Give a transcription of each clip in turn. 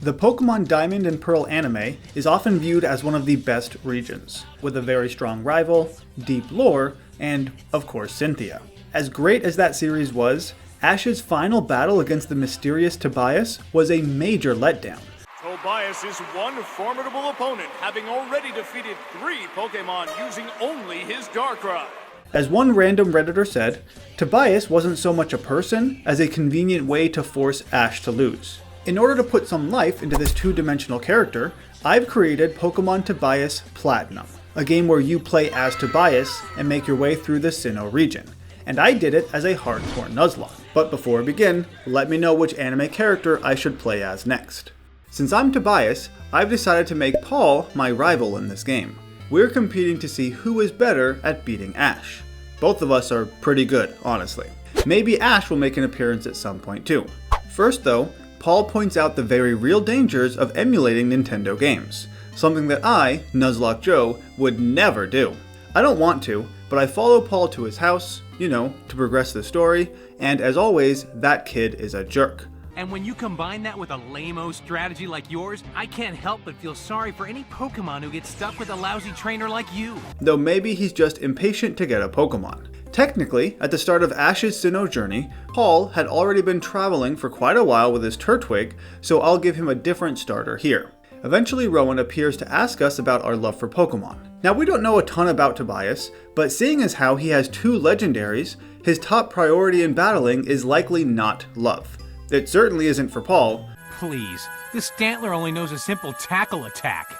The Pokemon Diamond and Pearl anime is often viewed as one of the best regions, with a very strong rival, deep lore, and, of course, Cynthia. As great as that series was, Ash's final battle against the Mysterious Tobias was a major letdown. Tobias is one formidable opponent, having already defeated 3 Pokemon using only his darkrai. As one random Redditor said, Tobias wasn't so much a person as a convenient way to force Ash to lose. In order to put some life into this two-dimensional character, I've created Pokemon Tobias Platinum, a game where you play as Tobias and make your way through the Sinnoh region. And I did it as a hardcore Nuzlocke. But before we begin, let me know which anime character I should play as next. Since I'm Tobias, I've decided to make Paul my rival in this game. We're competing to see who is better at beating Ash. Both of us are pretty good, honestly. Maybe Ash will make an appearance at some point too. First though, Paul points out the very real dangers of emulating Nintendo games, something that I, Nuzlocke Joe, would never do. I don't want to, but I follow Paul to his house, to progress the story, and as always, that kid is a jerk. And when you combine that with a lame-o strategy like yours, I can't help but feel sorry for any Pokemon who gets stuck with a lousy trainer like you. Though maybe he's just impatient to get a Pokemon. Technically, at the start of Ash's Sinnoh journey, Paul had already been traveling for quite a while with his Turtwig, so I'll give him a different starter here. Eventually, Rowan appears to ask us about our love for Pokemon. Now, we don't know a ton about Tobias, but seeing as how he has 2 legendaries, his top priority in battling is likely not love. It certainly isn't for Paul. Please, this Stantler only knows a simple tackle attack.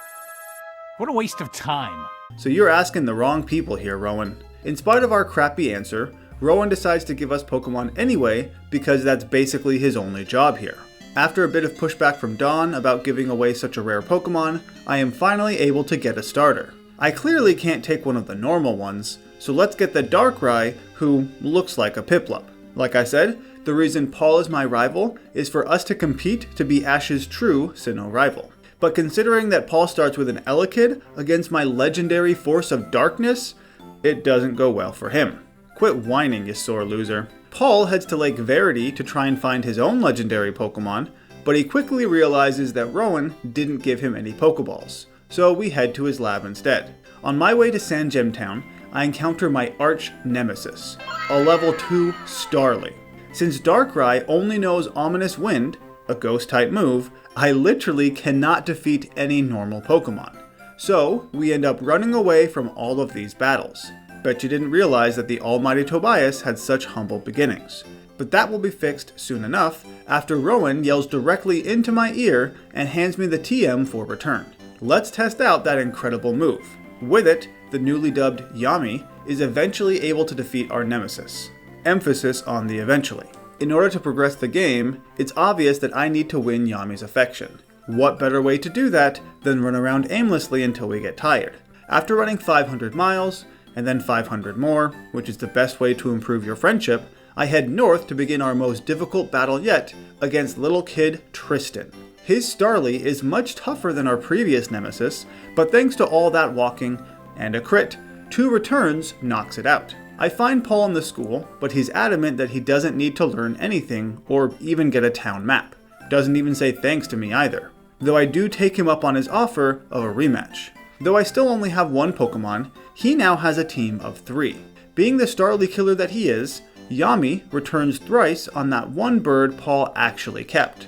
What a waste of time. So you're asking the wrong people here, Rowan. In spite of our crappy answer, Rowan decides to give us Pokemon anyway because that's basically his only job here. After a bit of pushback from Dawn about giving away such a rare Pokemon, I am finally able to get a starter. I clearly can't take one of the normal ones, so let's get the Darkrai, who looks like a Piplup. Like I said, the reason Paul is my rival is for us to compete to be Ash's true Sinnoh rival. But considering that Paul starts with an Elekid against my legendary Force of Darkness, it doesn't go well for him. Quit whining, you sore loser. Paul heads to Lake Verity to try and find his own legendary Pokemon, but he quickly realizes that Rowan didn't give him any Pokeballs, so we head to his lab instead. On my way to Sandgem Town, I encounter my arch nemesis, a level 2 Starly. Since Darkrai only knows Ominous Wind, a ghost-type move, I literally cannot defeat any normal Pokemon. So, we end up running away from all of these battles. Bet you didn't realize that the almighty Tobias had such humble beginnings. But that will be fixed soon enough after Rowan yells directly into my ear and hands me the TM for return. Let's test out that incredible move. With it, the newly dubbed Yami is eventually able to defeat our nemesis. Emphasis on the eventually. In order to progress the game, it's obvious that I need to win Yami's affection. What better way to do that than run around aimlessly until we get tired? After running 500 miles, and then 500 more, which is the best way to improve your friendship, I head north to begin our most difficult battle yet against little kid Tristan. His Starly is much tougher than our previous nemesis, but thanks to all that walking and a crit, 2 returns knocks it out. I find Paul in the school, but he's adamant that he doesn't need to learn anything or even get a town map. Doesn't even say thanks to me either. Though I do take him up on his offer of a rematch. Though I still only have 1 Pokemon, he now has a team of 3. Being the Starly killer that he is, Yami returns thrice on that 1 bird Paul actually kept.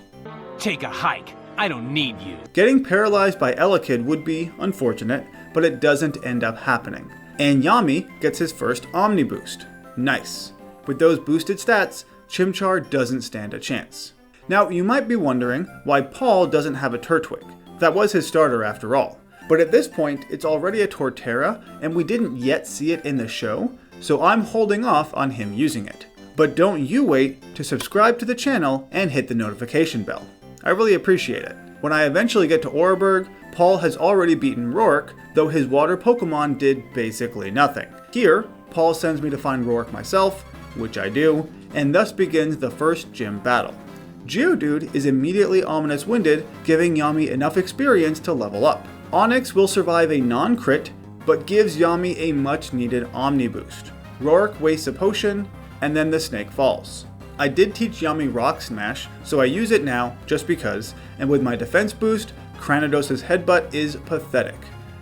Take a hike. I don't need you. Getting paralyzed by Elekid would be unfortunate, but it doesn't end up happening. And Yami gets his first Omni Boost. Nice. With those boosted stats, Chimchar doesn't stand a chance. Now, you might be wondering why Paul doesn't have a Turtwig. That was his starter after all. But at this point, it's already a Torterra, and we didn't yet see it in the show, so I'm holding off on him using it. But don't you wait to subscribe to the channel and hit the notification bell. I really appreciate it. When I eventually get to Oreburgh, Paul has already beaten Roark, though his water Pokemon did basically nothing. Here, Paul sends me to find Roark myself, which I do, and thus begins the first gym battle. Geodude is immediately Ominous Winded, giving Yami enough experience to level up. Onix will survive a non-crit, but gives Yami a much needed Omni Boost. Roark wastes a potion, and then the snake falls. I did teach Yami Rock Smash, so I use it now just because, and with my defense boost, Cranidos' headbutt is pathetic,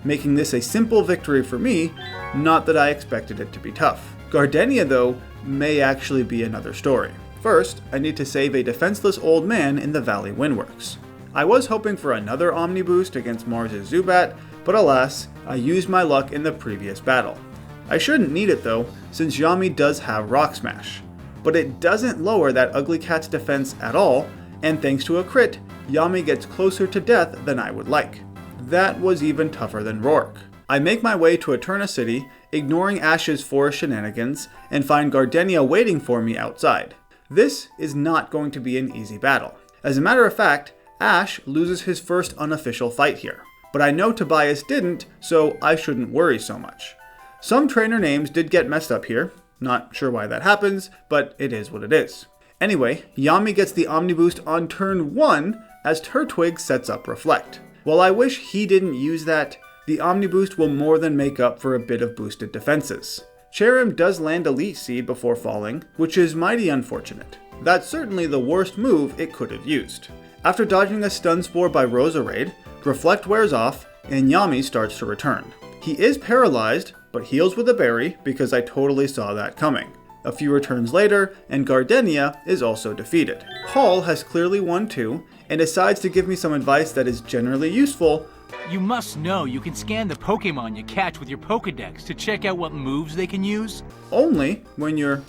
making this a simple victory for me, not that I expected it to be tough. Gardenia though, may actually be another story. First, I need to save a defenseless old man in the Valley Windworks. I was hoping for another Omni boost against Mars' Zubat, but alas, I used my luck in the previous battle. I shouldn't need it though, since Yami does have Rock Smash. But it doesn't lower that ugly cat's defense at all, and thanks to a crit, Yami gets closer to death than I would like. That was even tougher than Rourke. I make my way to Eterna City, ignoring Ash's forest shenanigans, and find Gardenia waiting for me outside. This is not going to be an easy battle. As a matter of fact, Ash loses his first unofficial fight here. But I know Tobias didn't, so I shouldn't worry so much. Some trainer names did get messed up here. Not sure why that happens, but it is what it is. Anyway, Yami gets the Omni Boost on turn 1 as Turtwig sets up Reflect. While I wish he didn't use that, the Omni Boost will more than make up for a bit of boosted defenses. Cherrim does land Elite Seed before falling, which is mighty unfortunate. That's certainly the worst move it could have used. After dodging a Stun Spore by Roserade, Reflect wears off, and Yami starts to return. He is paralyzed, but heals with a berry because I totally saw that coming. A few returns later, and Gardenia is also defeated. Paul has clearly won too, and decides to give me some advice that is generally useful. You must know you can scan the Pokemon you catch with your Pokedex to check out what moves they can use. Only when you're,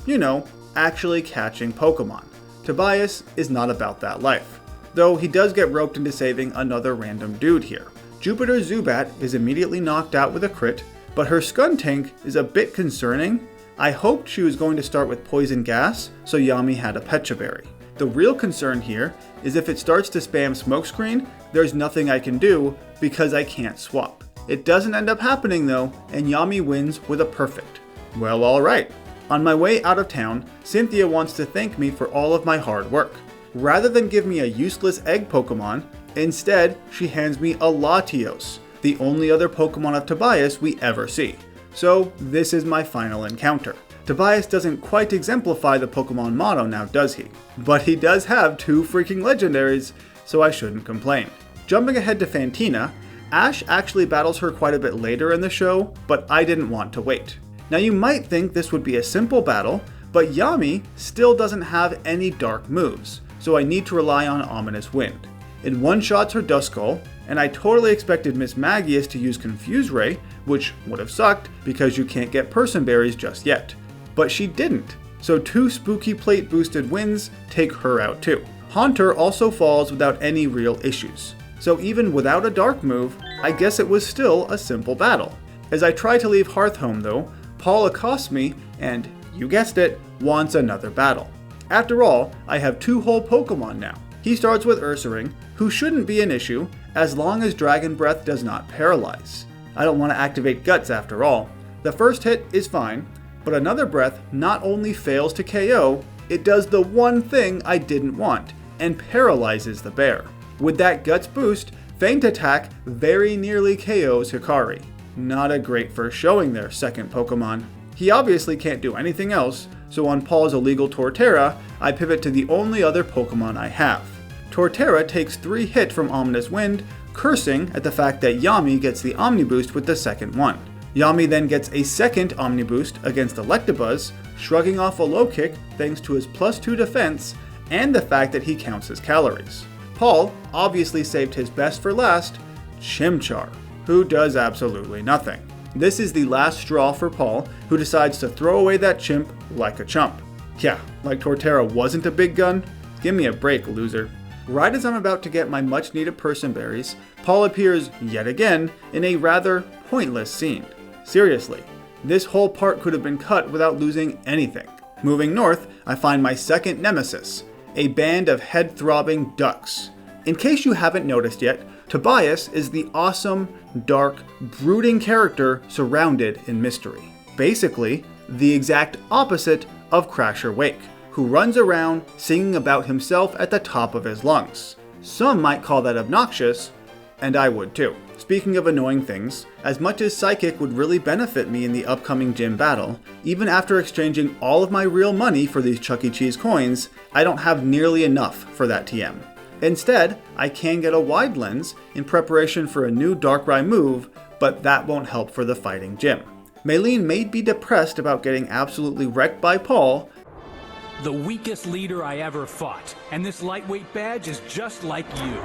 actually catching Pokemon. Tobias is not about that life. Though he does get roped into saving another random dude here. Jupiter Zubat is immediately knocked out with a crit, but her Skuntank is a bit concerning. I hoped she was going to start with Poison Gas, so Yami had a Pecha Berry. The real concern here is if it starts to spam Smokescreen, there's nothing I can do because I can't swap. It doesn't end up happening though, and Yami wins with a perfect. Well, alright. On my way out of town, Cynthia wants to thank me for all of my hard work. Rather than give me a useless egg Pokemon, instead she hands me a Latios, the only other Pokemon of Tobias we ever see. So this is my final encounter. Tobias doesn't quite exemplify the Pokemon motto now, does he? But he does have 2 freaking legendaries, so I shouldn't complain. Jumping ahead to Fantina, Ash actually battles her quite a bit later in the show, but I didn't want to wait. Now you might think this would be a simple battle, but Yami still doesn't have any dark moves, so I need to rely on Ominous Wind. It one-shots her Duskull, and I totally expected Miss Magius to use Confuse Ray, which would have sucked because you can't get Person Berries just yet. But she didn't, so 2 Spooky Plate boosted wins take her out too. Haunter also falls without any real issues, so even without a dark move, I guess it was still a simple battle. As I try to leave Hearthhome though, Paul accosts me and, you guessed it, wants another battle. After all, I have 2 whole Pokemon now. He starts with Ursaring, who shouldn't be an issue as long as Dragon Breath does not paralyze. I don't want to activate Guts after all. The first hit is fine, but another breath not only fails to KO, it does the one thing I didn't want, and paralyzes the bear. With that Guts boost, Feint Attack very nearly KOs Hikari. Not a great first showing there, second Pokemon. He obviously can't do anything else, so on Paul's illegal Torterra, I pivot to the only other Pokemon I have. Torterra takes 3 hit from Ominous Wind, cursing at the fact that Yami gets the Omni Boost with the second one. Yami then gets a second Omni Boost against Electabuzz, shrugging off a low kick thanks to his +2 defense and the fact that he counts his calories. Paul obviously saved his best for last, Chimchar, who does absolutely nothing. This is the last straw for Paul, who decides to throw away that chimp like a chump. Yeah, like Torterra wasn't a big gun? Give me a break, loser. Right as I'm about to get my much needed Person Berries, Paul appears yet again in a rather pointless scene. Seriously, this whole part could have been cut without losing anything. Moving north, I find my second nemesis, a band of head-throbbing ducks. In case you haven't noticed yet, Tobias is the awesome, dark, brooding character surrounded in mystery. Basically, the exact opposite of Crasher Wake, who runs around singing about himself at the top of his lungs. Some might call that obnoxious, and I would too. Speaking of annoying things, as much as Psychic would really benefit me in the upcoming gym battle, even after exchanging all of my real money for these Chuck E. Cheese coins, I don't have nearly enough for that TM. Instead, I can get a wide lens in preparation for a new darkrai move, but that won't help for the fighting gym. Maylene may be depressed about getting absolutely wrecked by Paul. The weakest leader I ever fought, and this lightweight badge is just like you.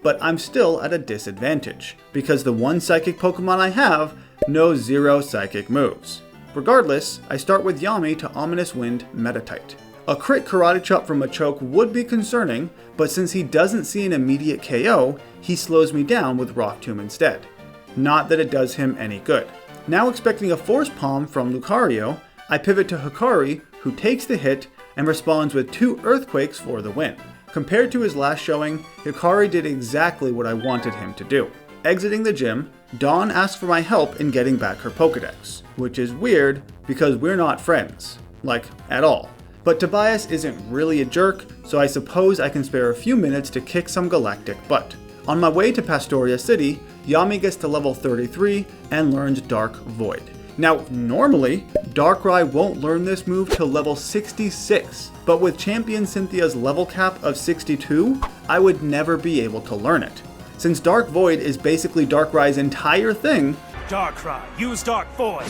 But I'm still at a disadvantage, because the one Psychic Pokemon I have knows 0 Psychic moves. Regardless, I start with Yami to Ominous Wind Metatite. A crit Karate Chop from a choke would be concerning, but since he doesn't see an immediate KO, he slows me down with Rock Tomb instead. Not that it does him any good. Now expecting a Force Palm from Lucario, I pivot to Hikari, who takes the hit and responds with 2 Earthquakes for the win. Compared to his last showing, Hikari did exactly what I wanted him to do. Exiting the gym, Dawn asks for my help in getting back her Pokedex, which is weird because we're not friends. Like, at all. But Tobias isn't really a jerk, so I suppose I can spare a few minutes to kick some Galactic butt. On my way to Pastoria City, Yami gets to level 33 and learns Dark Void. Now, normally, Darkrai won't learn this move till level 66, but with Champion Cynthia's level cap of 62, I would never be able to learn it. Since Dark Void is basically Darkrai's entire thing, Darkrai, use Dark Void!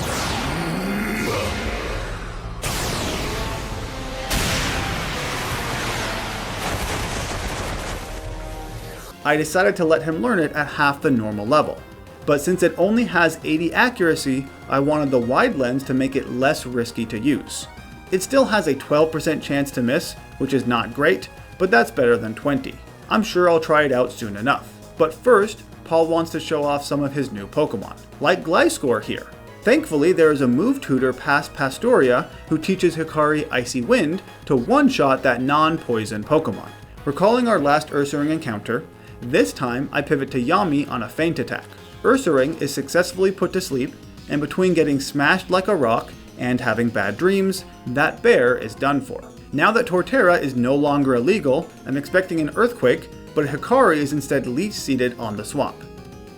I decided to let him learn it at half the normal level. But since it only has 80 accuracy, I wanted the wide lens to make it less risky to use. It still has a 12% chance to miss, which is not great, but that's better than 20. I'm sure I'll try it out soon enough. But first, Paul wants to show off some of his new Pokemon, like Gliscor here. Thankfully, there is a move tutor past Pastoria who teaches Hikari Icy Wind to one-shot that non-poison Pokemon. Recalling our last Ursaring encounter, this time I pivot to Yami on a feint attack. Ursaring is successfully put to sleep, and between getting smashed like a rock and having bad dreams, that bear is done for. Now that Torterra is no longer illegal, I'm expecting an Earthquake, but Hikari is instead leech-seeded on the swamp.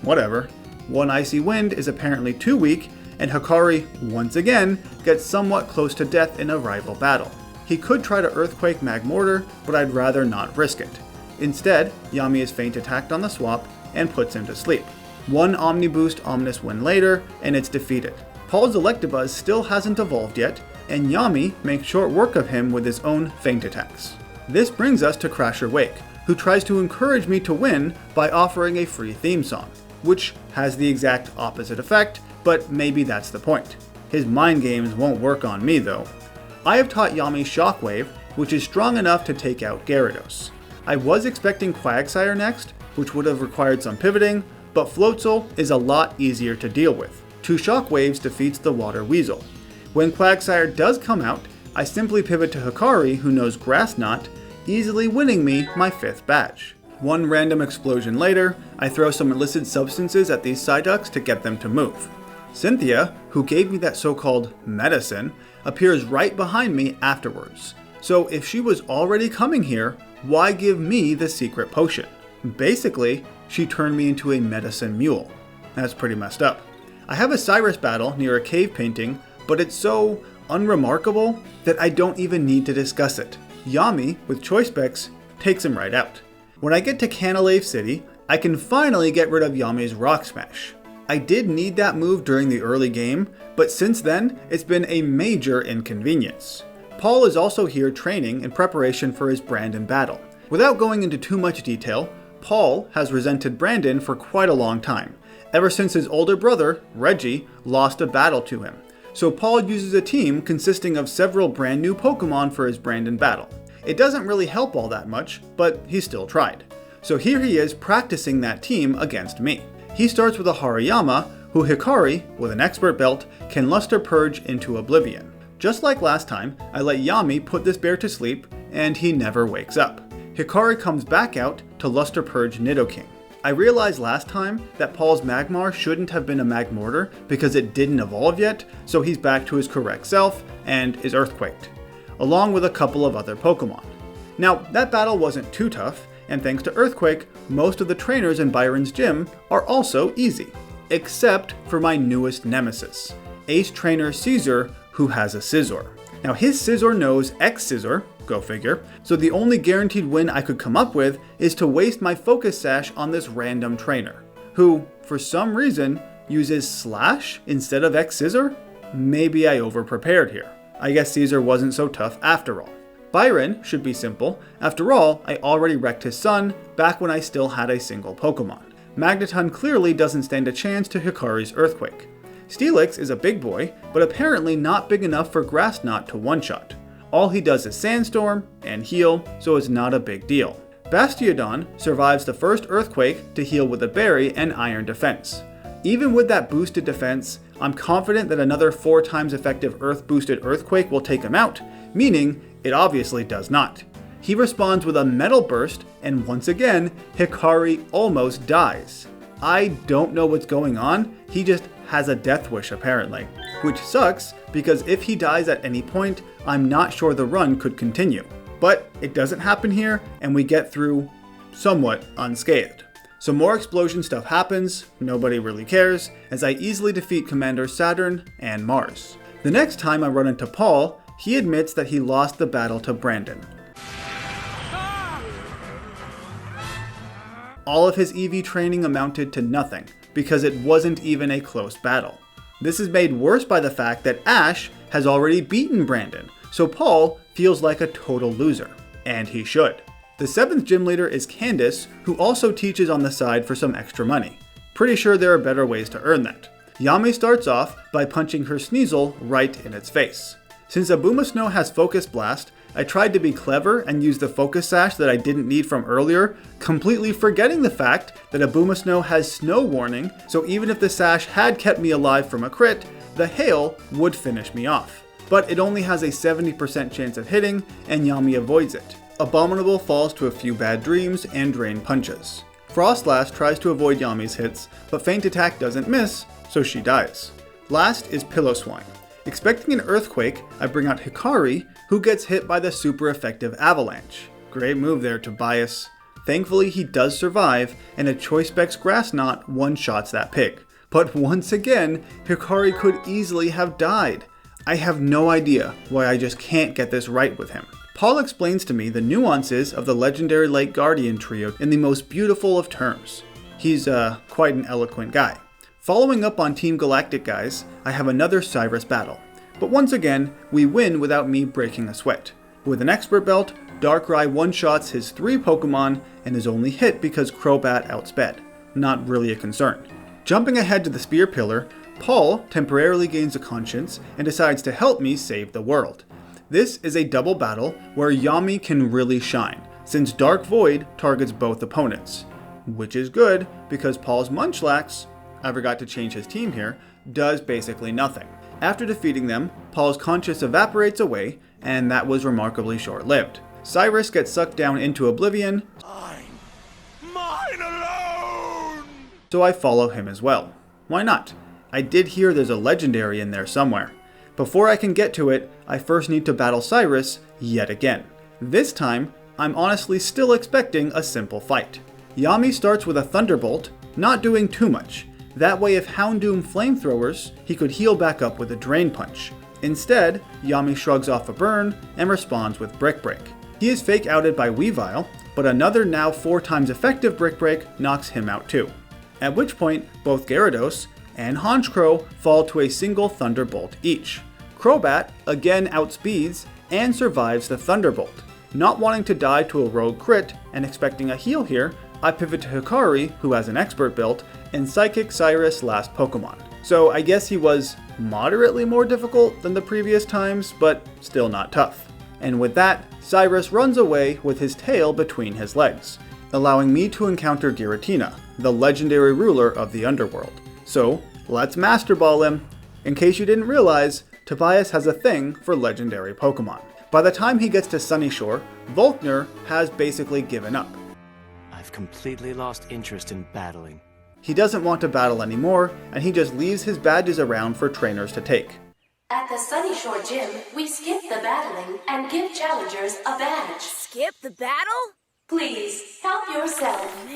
Whatever. One Icy Wind is apparently too weak, and Hikari, once again, gets somewhat close to death in a rival battle. He could try to Earthquake Magmortar, but I'd rather not risk it. Instead, Yami is feint attacked on the swamp and puts him to sleep. One Omni Boost Ominous Wind later, and it's defeated. Paul's Electabuzz still hasn't evolved yet, and Yami makes short work of him with his own feint attacks. This brings us to Crasher Wake, who tries to encourage me to win by offering a free theme song, which has the exact opposite effect, but maybe that's the point. His mind games won't work on me though. I have taught Yami Shockwave, which is strong enough to take out Gyarados. I was expecting Quagsire next, which would have required some pivoting, but Floatzel is a lot easier to deal with. 2 Shockwaves defeats the Water Weasel. When Quagsire does come out, I simply pivot to Hikari, who knows Grass Knot, easily winning me my 5th badge. One random explosion later, I throw some illicit substances at these Psyducks to get them to move. Cynthia, who gave me that so-called medicine, appears right behind me afterwards. So if she was already coming here, why give me the secret potion? Basically, she turned me into a medicine mule. That's pretty messed up. I have a Cyrus battle near a cave painting, but it's so unremarkable that I don't even need to discuss it. Yami, with Choice Specs, takes him right out. When I get to Canalave City, I can finally get rid of Yami's Rock Smash. I did need that move during the early game, but since then, it's been a major inconvenience. Paul is also here training in preparation for his Brandon battle. Without going into too much detail, Paul has resented Brandon for quite a long time, ever since his older brother, Reggie, lost a battle to him. So Paul uses a team consisting of several brand new Pokemon for his Brandon battle. It doesn't really help all that much, but he still tried. So here he is practicing that team against me. He starts with a Hariyama, who Hikari, with an expert belt, can Luster Purge into oblivion. Just like last time, I let Yami put this bear to sleep, and he never wakes up. Hikari comes back out to Luster Purge Nidoking. I realized last time that Paul's Magmar shouldn't have been a Magmortar because it didn't evolve yet, so he's back to his correct self and is Earthquaked, along with a couple of other Pokemon. Now, that battle wasn't too tough, and thanks to Earthquake, most of the trainers in Byron's gym are also easy. Except for my newest nemesis, Ace Trainer Caesar, who has a Scizor. Now his Scizor knows X-Scissor, go figure, so the only guaranteed win I could come up with is to waste my Focus Sash on this random trainer, who, for some reason, uses Slash instead of X-Scissor? Maybe I overprepared here. I guess Caesar wasn't so tough after all. Byron should be simple. After all, I already wrecked his son back when I still had a single Pokemon. Magneton clearly doesn't stand a chance to Hikari's Earthquake. Steelix is a big boy, but apparently not big enough for Grass Knot to one-shot. All he does is Sandstorm and heal, so it's not a big deal. Bastiodon survives the first Earthquake to heal with a Berry and Iron Defense. Even with that boosted defense, I'm confident that another 4 times effective Earth-boosted Earthquake will take him out, meaning it obviously does not. He responds with a Metal Burst, and once again, Hikari almost dies. I don't know what's going on, he just has a death wish apparently. Which sucks, because if he dies at any point, I'm not sure the run could continue. But it doesn't happen here, and we get through somewhat unscathed. Some more explosion stuff happens, nobody really cares, as I easily defeat Commander Saturn and Mars. The next time I run into Paul, he admits that he lost the battle to Brandon. All of his EV training amounted to nothing, because it wasn't even a close battle. This is made worse by the fact that Ash has already beaten Brandon, so Paul feels like a total loser. And he should. The 7th gym leader is Candace, who also teaches on the side for some extra money. Pretty sure there are better ways to earn that. Yami starts off by punching her Sneasel right in its face. Since Abomasnow has Focus Blast, I tried to be clever and use the Focus Sash that I didn't need from earlier, completely forgetting the fact that Abomasnow has Snow Warning, so even if the Sash had kept me alive from a crit, the Hail would finish me off. But it only has a 70% chance of hitting, and Yami avoids it. Abominable falls to a few bad dreams and Drain punches. Frostlass tries to avoid Yami's hits, but Feint Attack doesn't miss, so she dies. Last is Piloswine. Expecting an Earthquake, I bring out Hikari, who gets hit by the super effective Avalanche. Great move there, Tobias. Thankfully he does survive, and a Choice Specs Grass Knot one-shots that pig. But once again, Hikari could easily have died. I have no idea why I just can't get this right with him. Paul explains to me the nuances of the legendary Lake Guardian trio in the most beautiful of terms. He's quite an eloquent guy. Following up on Team Galactic guys, I have another Cyrus battle. But once again, we win without me breaking a sweat. With an Expert Belt, Darkrai one-shots his 3 Pokemon and is only hit because Crobat outsped. Not really a concern. Jumping ahead to the Spear Pillar, Paul temporarily gains a conscience and decides to help me save the world. This is a double battle where Yami can really shine, since Dark Void targets both opponents. Which is good, because Paul's Munchlax, I forgot to change his team here, does basically nothing. After defeating them, Paul's conscience evaporates away, and that was remarkably short-lived. Cyrus gets sucked down into oblivion, Mine alone! so I follow him as well. Why not? I did hear there's a legendary in there somewhere. Before I can get to it, I first need to battle Cyrus yet again. This time, I'm honestly still expecting a simple fight. Yami starts with a Thunderbolt, not doing too much. That way if Houndoom flamethrowers, he could heal back up with a Drain Punch. Instead, Yami shrugs off a burn and responds with Brick Break. He is fake outed by Weavile, but another now 4 times effective Brick Break knocks him out too. At which point, both Gyarados and Honchkrow fall to a single Thunderbolt each. Crobat again outspeeds and survives the Thunderbolt. Not wanting to die to a rogue crit and expecting a heal here, I pivot to Hikari, who has an Expert Belt, and Psychic Cyrus last Pokemon. So I guess he was moderately more difficult than the previous times, but still not tough. And with that, Cyrus runs away with his tail between his legs, allowing me to encounter Giratina, the legendary ruler of the underworld. So let's Master Ball him. In case you didn't realize, Tobias has a thing for legendary Pokemon. By the time he gets to Sunyshore, Volkner has basically given up. I've completely lost interest in battling. He doesn't want to battle anymore, and he just leaves his badges around for trainers to take. At the Sunyshore Gym, we skip the battling and give challengers a badge. Skip the battle? Please, help yourself.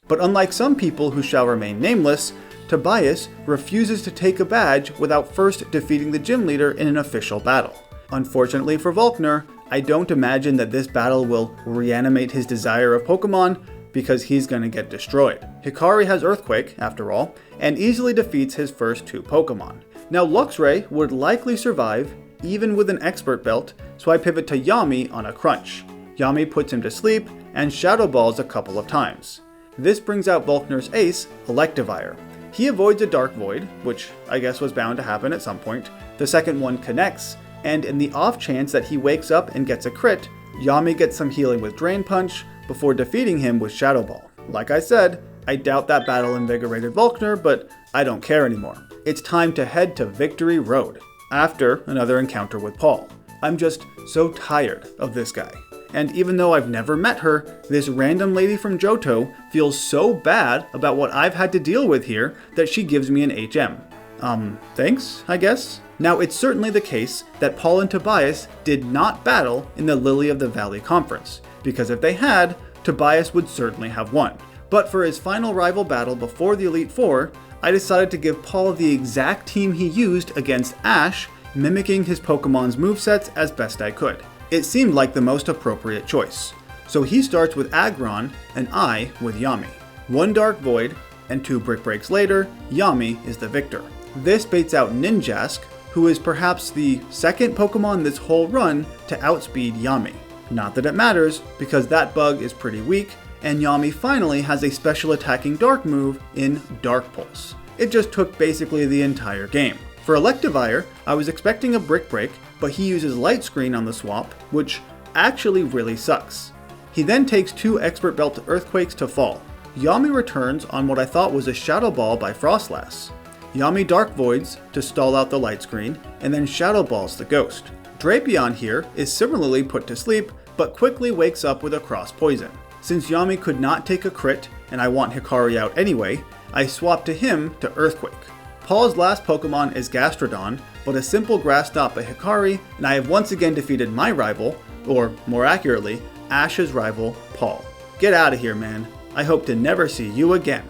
But unlike some people who shall remain nameless, Tobias refuses to take a badge without first defeating the gym leader in an official battle. Unfortunately for Volkner, I don't imagine that this battle will reanimate his desire of Pokemon, because he's gonna get destroyed. Hikari has Earthquake, after all, and easily defeats his first 2 Pokemon. Now Luxray would likely survive, even with an Expert Belt, so I pivot to Yami on a crunch. Yami puts him to sleep, and Shadow Balls a couple of times. This brings out Volkner's ace, Electivire. He avoids a Dark Void, which I guess was bound to happen at some point. The second one connects, and in the off chance that he wakes up and gets a crit, Yami gets some healing with Drain Punch before defeating him with Shadow Ball. Like I said, I doubt that battle invigorated Volkner, but I don't care anymore. It's time to head to Victory Road, after another encounter with Paul. I'm just so tired of this guy. And even though I've never met her, this random lady from Johto feels so bad about what I've had to deal with here that she gives me an HM. Thanks, I guess? Now, it's certainly the case that Paul and Tobias did not battle in the Lily of the Valley Conference, because if they had, Tobias would certainly have won. But for his final rival battle before the Elite Four, I decided to give Paul the exact team he used against Ash, mimicking his Pokemon's movesets as best I could. It seemed like the most appropriate choice. So he starts with Aggron, and I with Yami. 1 Dark Void, and 2 Brick Breaks later, Yami is the victor. This baits out Ninjask, who is perhaps the second Pokemon this whole run to outspeed Yami. Not that it matters, because that bug is pretty weak, and Yami finally has a special attacking dark move in Dark Pulse. It just took basically the entire game. For Electivire, I was expecting a Brick Break, but he uses Light Screen on the swap, which actually really sucks. He then takes 2 Expert Belt Earthquakes to fall. Yami returns on what I thought was a Shadow Ball by Frostlass. Yami Dark Voids to stall out the Light Screen, and then Shadow Balls the Ghost. Drapion here is similarly put to sleep, but quickly wakes up with a Cross Poison. Since Yami could not take a crit, and I want Hikari out anyway, I swap to him to Earthquake. Paul's last Pokemon is Gastrodon, but a simple Grass Knot by Hikari, and I have once again defeated my rival, or more accurately, Ash's rival, Paul. Get out of here, man. I hope to never see you again.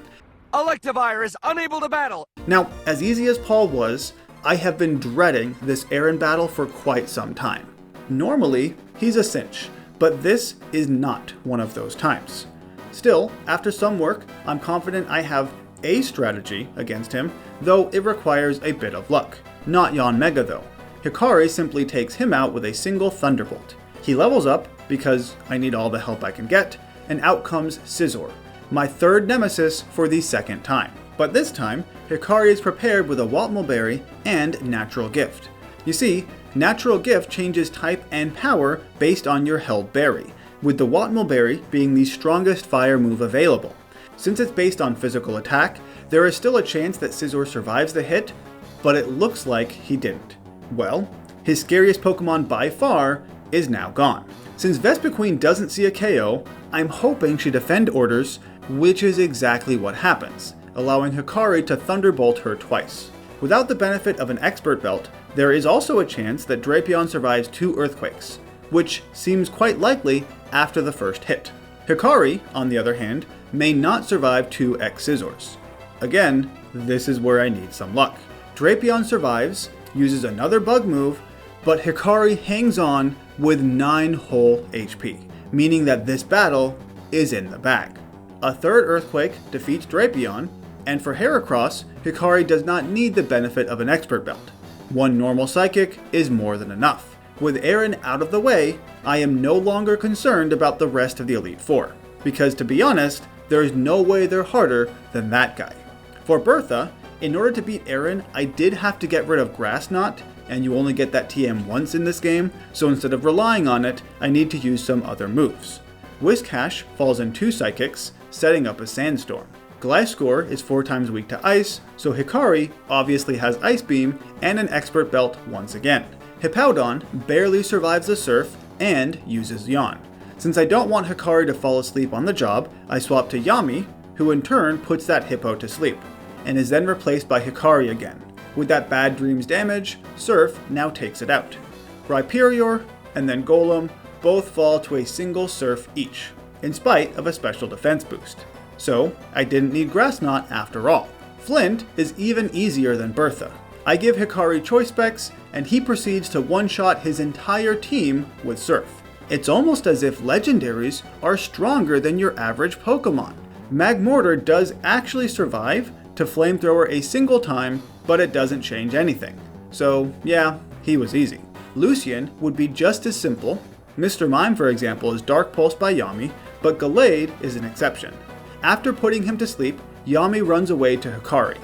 Electivire is unable to battle! Now, as easy as Paul was, I have been dreading this Aaron battle for quite some time. Normally, he's a cinch, but this is not one of those times. Still, after some work, I'm confident I have a strategy against him, though it requires a bit of luck. Not Yanmega though. Hikari simply takes him out with a single Thunderbolt. He levels up, because I need all the help I can get, and out comes Scizor, my third nemesis for the second time. But this time, Hikari is prepared with a Watmel Berry and Natural Gift. You see, Natural Gift changes type and power based on your held berry, with the Watmel Berry being the strongest fire move available. Since it's based on physical attack, there is still a chance that Scizor survives the hit, but it looks like he didn't. Well, his scariest Pokemon by far is now gone. Since Vespiquen doesn't see a KO, I'm hoping she defend orders, which is exactly what happens, allowing Hikari to Thunderbolt her twice. Without the benefit of an Expert Belt, there is also a chance that Drapion survives 2 Earthquakes, which seems quite likely after the first hit. Hikari, on the other hand, may not survive 2 X-Scissors. Again, this is where I need some luck. Drapion survives, uses another bug move, but Hikari hangs on with 9 whole HP, meaning that this battle is in the bag. A third Earthquake defeats Drapion, and for Heracross, Hikari does not need the benefit of an Expert Belt. 1 normal Psychic is more than enough. With Aaron out of the way, I am no longer concerned about the rest of the Elite Four, because to be honest, there is no way they're harder than that guy. For Bertha, in order to beat Aaron, I did have to get rid of Grass Knot, and you only get that TM once in this game, so instead of relying on it, I need to use some other moves. Whiscash falls in 2 Psychics, setting up a Sandstorm. Gliscor is 4 times weak to Ice, so Hikari obviously has Ice Beam and an Expert Belt once again. Hippowdon barely survives the Surf and uses Yawn. Since I don't want Hikari to fall asleep on the job, I swap to Yami, who in turn puts that Hippo to sleep, and is then replaced by Hikari again. With that Bad Dreams damage, Surf now takes it out. Rhyperior and then Golem both fall to a single Surf each. in spite of a special defense boost. So I didn't need Grass Knot after all. Flint is even easier than Bertha. I give Hikari choice specs, and he proceeds to one-shot his entire team with Surf. It's almost as if legendaries are stronger than your average Pokemon. Magmortar does actually survive to Flamethrower a single time, but it doesn't change anything. So yeah, he was easy. Lucian would be just as simple. Mr. Mime, for example, is Dark Pulsed by Yami, but Gallade is an exception. After putting him to sleep, Yami runs away to Hikari.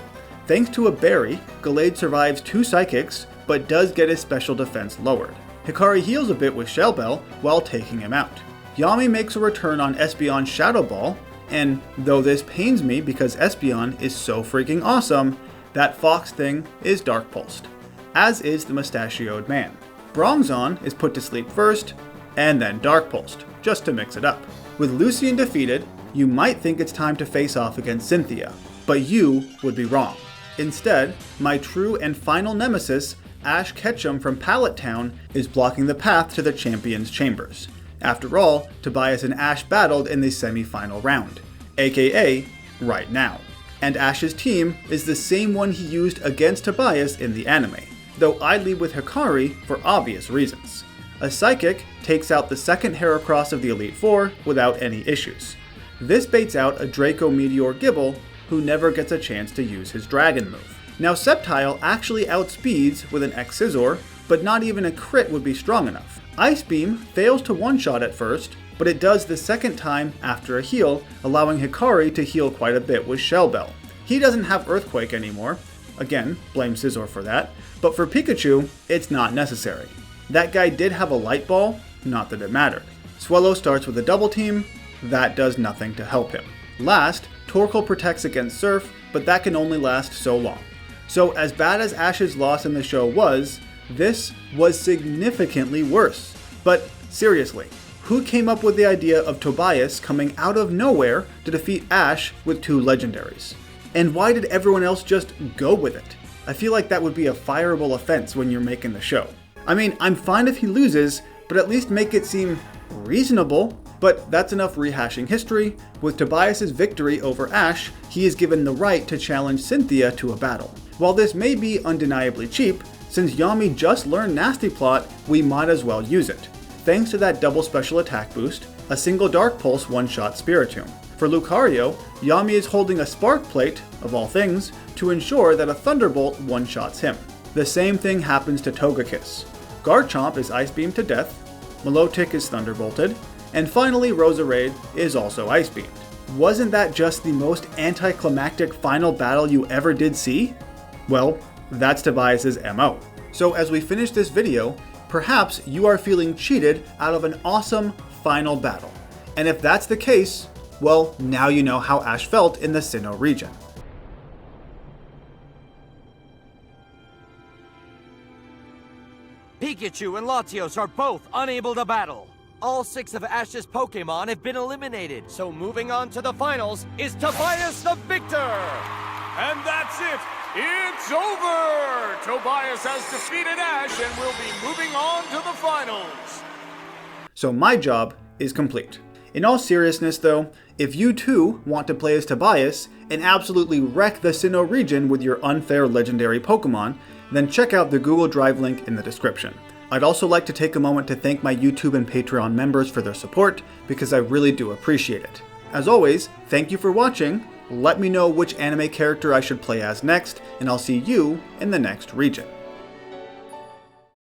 Thanks to a berry, Gallade survives 2 Psychics, but does get his special defense lowered. Hikari heals a bit with Shell Bell while taking him out. Yami makes a return on Espeon's Shadow Ball, and though this pains me because Espeon is so freaking awesome, that Fox thing is Dark Pulsed, as is the Mustachioed Man. Bronzong is put to sleep first, and then Dark Pulsed, just to mix it up. With Lucian defeated, you might think it's time to face off against Cynthia, but you would be wrong. Instead, my true and final nemesis, Ash Ketchum from Pallet Town, is blocking the path to the Champion's Chambers. After all, Tobias and Ash battled in the semi-final round, aka right now. And Ash's team is the same one he used against Tobias in the anime, though I lead with Hikari for obvious reasons. A Psychic takes out the second Heracross of the Elite Four without any issues. This baits out a Draco Meteor Gibble, who never gets a chance to use his Dragon move. Now Sceptile actually outspeeds with an X-Scissor, but not even a crit would be strong enough. Ice Beam fails to one-shot at first, but it does the second time after a heal, allowing Hikari to heal quite a bit with Shell Bell. He doesn't have Earthquake anymore, again, blame Scizor for that, but for Pikachu, it's not necessary. That guy did have a Light Ball, not that it mattered. Swellow starts with a double team, that does nothing to help him. Last, Torkoal protects against Surf, but that can only last so long. So as bad as Ash's loss in the show was, this was significantly worse. But seriously, who came up with the idea of Tobias coming out of nowhere to defeat Ash with 2 legendaries? And why did everyone else just go with it? I feel like that would be a fireable offense when you're making the show. I mean, I'm fine if he loses, but at least make it seem reasonable. But that's enough rehashing history. With Tobias' victory over Ash, he is given the right to challenge Cynthia to a battle. While this may be undeniably cheap, since Yami just learned Nasty Plot, we might as well use it. Thanks to that double special attack boost, a single Dark Pulse one-shot Spiritomb. For Lucario, Yami is holding a Spark Plate, of all things, to ensure that a Thunderbolt one-shots him. The same thing happens to Togekiss. Garchomp is Ice Beamed to death, Milotic is Thunderbolted, and finally Roserade is also Ice Beamed. Wasn't that just the most anticlimactic final battle you ever did see? Well, that's Tobias' MO. So as we finish this video, perhaps you are feeling cheated out of an awesome final battle. And if that's the case, well, now you know how Ash felt in the Sinnoh region. Pikachu and Latios are both unable to battle. All 6 of Ash's Pokémon have been eliminated, so moving on to the finals is Tobias the victor! And that's it! It's over! Tobias has defeated Ash and will be moving on to the finals! So my job is complete. In all seriousness though, if you too want to play as Tobias and absolutely wreck the Sinnoh region with your unfair legendary Pokemon, then check out the Google Drive link in the description. I'd also like to take a moment to thank my YouTube and Patreon members for their support, because I really do appreciate it. As always, thank you for watching, let me know which anime character I should play as next, and I'll see you in the next region.